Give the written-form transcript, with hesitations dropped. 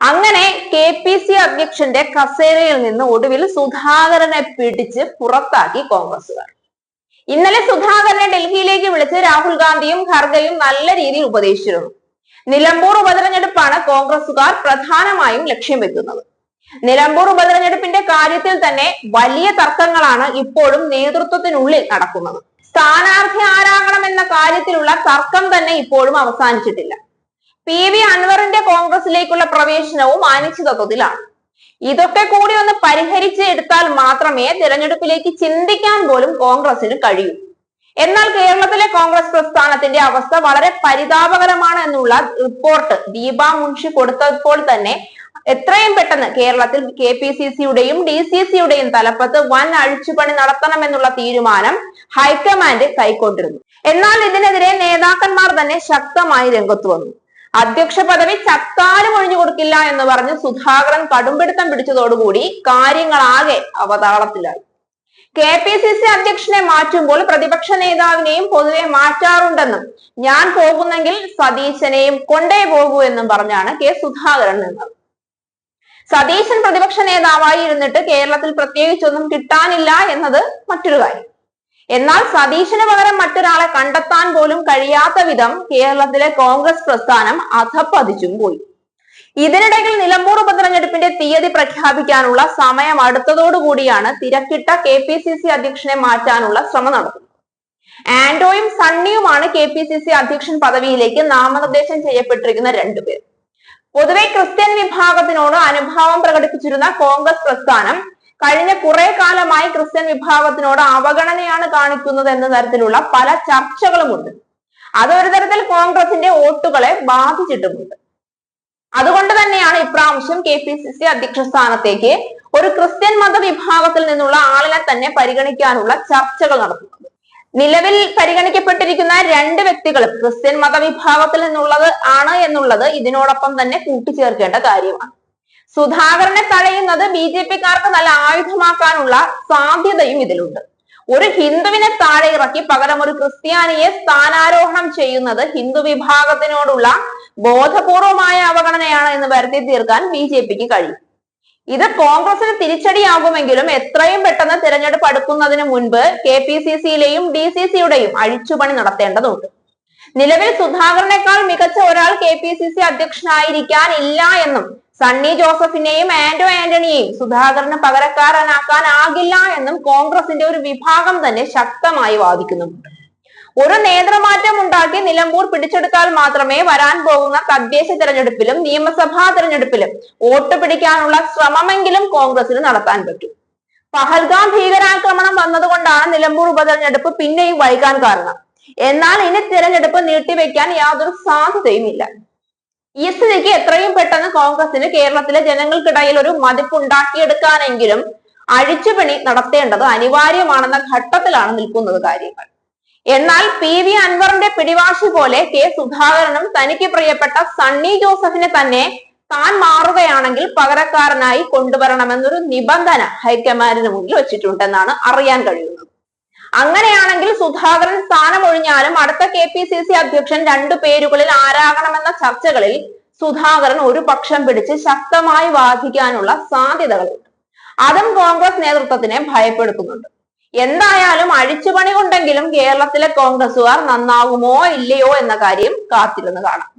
അങ്ങനെ K P C അധ്യക്ഷന്റെ കസേരയിൽ നിന്ന് ഒടുവിൽ സുധാകരനെ പിടിച്ച് പുറത്താക്കി കോൺഗ്രസുകാർ. ഇന്നലെ സുധാകരനെ ഡൽഹിയിലേക്ക് വിളിച്ച് രാഹുൽ ഗാന്ധിയും ഖർഗയും നല്ല രീതിയിൽ ഉപദേശിച്ചിരുന്നു. നിലമ്പൂർ ഉപതെരഞ്ഞെടുപ്പാണ് കോൺഗ്രസുകാർ പ്രധാനമായും ലക്ഷ്യം വെക്കുന്നത്. നിലമ്പൂർ ഉപതെരഞ്ഞെടുപ്പിന്റെ കാര്യത്തിൽ തന്നെ വലിയ തർക്കങ്ങളാണ് ഇപ്പോഴും നേതൃത്വത്തിനുള്ളിൽ നടക്കുന്നത്. സ്ഥാനാർത്ഥി ആരാകണമെന്ന കാര്യത്തിലുള്ള തർക്കം തന്നെ ഇപ്പോഴും അവസാനിച്ചിട്ടില്ല. PV അൻവറിന്റെ കോൺഗ്രസിലേക്കുള്ള പ്രവേശനവും അനിശ്ചിതത്വത്തിലാണ്. ഇതൊക്കെ കൂടി ഒന്ന് പരിഹരിച്ച് എടുത്താൽ മാത്രമേ തിരഞ്ഞെടുപ്പിലേക്ക് ചിന്തിക്കാൻ പോലും കോൺഗ്രസിന് കഴിയൂ. എന്നാൽ കേരളത്തിലെ കോൺഗ്രസ് പ്രസ്ഥാനത്തിന്റെ അവസ്ഥ വളരെ പരിതാപകരമാണ് എന്നുള്ള റിപ്പോർട്ട് ദീപ മുൻഷി കൊടുത്തപ്പോൾ തന്നെ എത്രയും പെട്ടെന്ന് കേരളത്തിൽ KPCCയുടെയും DCCയുടെയും തലപ്പത്ത് വൻ അഴിച്ചുപണി നടത്തണമെന്നുള്ള തീരുമാനം ഹൈക്കമാൻഡ് കൈക്കൊണ്ടിരുന്നു. എന്നാൽ ഇതിനെതിരെ നേതാക്കന്മാർ തന്നെ ശക്തമായി രംഗത്ത് വന്നു. അധ്യക്ഷ പദവി ചത്താലും ഒഴിഞ്ഞു കൊടുക്കില്ല എന്ന് പറഞ്ഞ് സുധാകരൻ കടുംപിടുത്തം പിടിച്ചതോടുകൂടി കാര്യങ്ങളാകെ അവതാളത്തിലായി. KPCC അധ്യക്ഷനെ മാറ്റുമ്പോൾ പ്രതിപക്ഷ നേതാവിനെയും പൊതുവെ മാറ്റാറുണ്ടെന്നും ഞാൻ പോകുന്നെങ്കിൽ സതീശനെയും കൊണ്ടേ പോകൂ എന്നും പറഞ്ഞാണ് സുധാകരൻ നിന്നത്. സതീശൻ പ്രതിപക്ഷ നേതാവായി ഇരുന്നിട്ട് കേരളത്തിൽ പ്രത്യേകിച്ചൊന്നും കിട്ടാനില്ല എന്നത് മറ്റൊരു കാര്യം. എന്നാൽ സതീശന് പകരം മറ്റൊരാളെ കണ്ടെത്താൻ പോലും കഴിയാത്ത വിധം കേരളത്തിലെ കോൺഗ്രസ് പ്രസ്ഥാനം അധപ്പതിച്ചും പോയി. ഇതിനിടയിൽ നിലമ്പൂർ ഉപതെരഞ്ഞെടുപ്പിന്റെ തീയതി പ്രഖ്യാപിക്കാനുള്ള സമയം അടുത്തതോടുകൂടിയാണ് തിരക്കിട്ട KPCC അധ്യക്ഷനെ മാറ്റാനുള്ള ശ്രമം നടത്തുന്നത്. ആന്റോയും സണ്ണിയുമാണ് KPCC അധ്യക്ഷൻ പദവിയിലേക്ക് നാമനിർദ്ദേശം ചെയ്യപ്പെട്ടിരിക്കുന്ന രണ്ടുപേർ. പൊതുവെ ക്രിസ്ത്യൻ വിഭാഗത്തിനോട് അനുഭാവം പ്രകടിപ്പിച്ചിരുന്ന കോൺഗ്രസ് പ്രസ്ഥാനം കഴിഞ്ഞ കുറെ കാലമായി ക്രിസ്ത്യൻ വിഭാഗത്തിനോട് അവഗണനയാണ് കാണിക്കുന്നത് എന്ന തരത്തിലുള്ള പല ചർച്ചകളുമുണ്ട്. അതൊരു തരത്തിൽ കോൺഗ്രസിന്റെ വോട്ടുകളെ ബാധിച്ചിട്ടുമുണ്ട്. അതുകൊണ്ട് തന്നെയാണ് ഇപ്രാവശ്യം KPCC അധ്യക്ഷ സ്ഥാനത്തേക്ക് ഒരു ക്രിസ്ത്യൻ മതവിഭാഗത്തിൽ നിന്നുള്ള ആളിനെ തന്നെ പരിഗണിക്കാനുള്ള ചർച്ചകൾ നടത്തുന്നത്. നിലവിൽ പരിഗണിക്കപ്പെട്ടിരിക്കുന്ന രണ്ട് വ്യക്തികളും ക്രിസ്ത്യൻ മതവിഭാഗത്തിൽ നിന്നുള്ളത് ആണ് എന്നുള്ളത് ഇതിനോടൊപ്പം തന്നെ കൂട്ടിച്ചേർക്കേണ്ട കാര്യമാണ്. സുധാകരനെ തടയുന്നത് BJPക്കാർക്ക് നല്ല ആയുധമാക്കാനുള്ള സാധ്യതയും ഇതിലുണ്ട്. ഒരു ഹിന്ദുവിനെ താഴെ ഇറക്കി പകരം ഒരു ക്രിസ്ത്യാനിയെ സ്ഥാനാരോഹണം ചെയ്യുന്നത് ഹിന്ദു വിഭാഗത്തിനോടുള്ള ബോധപൂർവമായ അവഗണനയാണ് എന്ന് വരുത്തി തീർക്കാൻ BJPക്ക് കഴിയും. ഇത് കോൺഗ്രസിന് തിരിച്ചടിയാകുമെങ്കിലും എത്രയും പെട്ടെന്ന് തിരഞ്ഞെടുപ്പ് അടുക്കുന്നതിന് മുൻപ് KPCCയിലെയും DCCയുടെയും അഴിച്ചുപണി നടത്തേണ്ടതുണ്ട്. നിലവിൽ സുധാകരനേക്കാൾ മികച്ച ഒരാൾ KPCC അധ്യക്ഷനായിരിക്കാൻ ഇല്ല എന്നും സണ്ണി ജോസഫിനെയും ആന്റോ ആന്റണിയെയും സുധാകരന് പകരക്കാരനാക്കാനാകില്ല എന്നും കോൺഗ്രസിന്റെ ഒരു വിഭാഗം തന്നെ ശക്തമായി വാദിക്കുന്നുണ്ട്. ഒരു നേതൃമാറ്റം ഉണ്ടാക്കി നിലമ്പൂർ പിടിച്ചെടുത്താൽ മാത്രമേ വരാൻ പോകുന്ന തദ്ദേശ തെരഞ്ഞെടുപ്പിലും നിയമസഭാ തെരഞ്ഞെടുപ്പിലും വോട്ട് പിടിക്കാനുള്ള ശ്രമമെങ്കിലും കോൺഗ്രസിന് നടത്താൻ പറ്റും. പഹൽഗാം ഭീകരാക്രമണം വന്നതുകൊണ്ടാണ് നിലമ്പൂർ ഉപതെരഞ്ഞെടുപ്പ് പിന്നെയും വൈകാൻ കാരണം. എന്നാൽ ഇനി തിരഞ്ഞെടുപ്പ് നീട്ടിവെക്കാൻ യാതൊരു സാധ്യതയുമില്ല. ഈ സ്ഥിതിക്ക് എത്രയും പെട്ടെന്ന് കോൺഗ്രസിന് കേരളത്തിലെ ജനങ്ങൾക്കിടയിൽ ഒരു മതിപ്പുണ്ടാക്കിയെടുക്കാനെങ്കിലും അഴിച്ചുപണി നടത്തേണ്ടത് അനിവാര്യമാണെന്ന ഘട്ടത്തിലാണ് നിൽക്കുന്നത് കാര്യങ്ങൾ. എന്നാൽ PV അൻവറിന്റെ പിടിവാശി പോലെ സുധാകരനും തനിക്ക് പ്രിയപ്പെട്ട സണ്ണി ജോസഫിനെ തന്നെ താൻ മാറുകയാണെങ്കിൽ പകരക്കാരനായി കൊണ്ടുവരണമെന്നൊരു നിബന്ധന ഹൈക്കമാൻഡിന് മുന്നിൽ വെച്ചിട്ടുണ്ടെന്നാണ് അറിയാൻ കഴിയുന്നത്. അങ്ങനെയാണെങ്കിൽ സുധാകരൻ സ്ഥാനമൊഴിഞ്ഞാലും അടുത്ത KPCC അധ്യക്ഷൻ രണ്ടു പേരുകളിൽ ആരാകണമെന്ന ചർച്ചകളിൽ സുധാകരൻ ഒരു പക്ഷം പിടിച്ച് ശക്തമായി വാദിക്കാനുള്ള സാധ്യതകളുണ്ട്. അതും കോൺഗ്രസ് നേതൃത്വത്തിനെ ഭയപ്പെടുത്തുന്നുണ്ട്. എന്തായാലും അഴിച്ചുപണി കൊണ്ടെങ്കിലും കേരളത്തിലെ കോൺഗ്രസുകാർ നന്നാവുമോ ഇല്ലയോ എന്ന കാര്യം കാത്തിരുന്ന് കാണാം.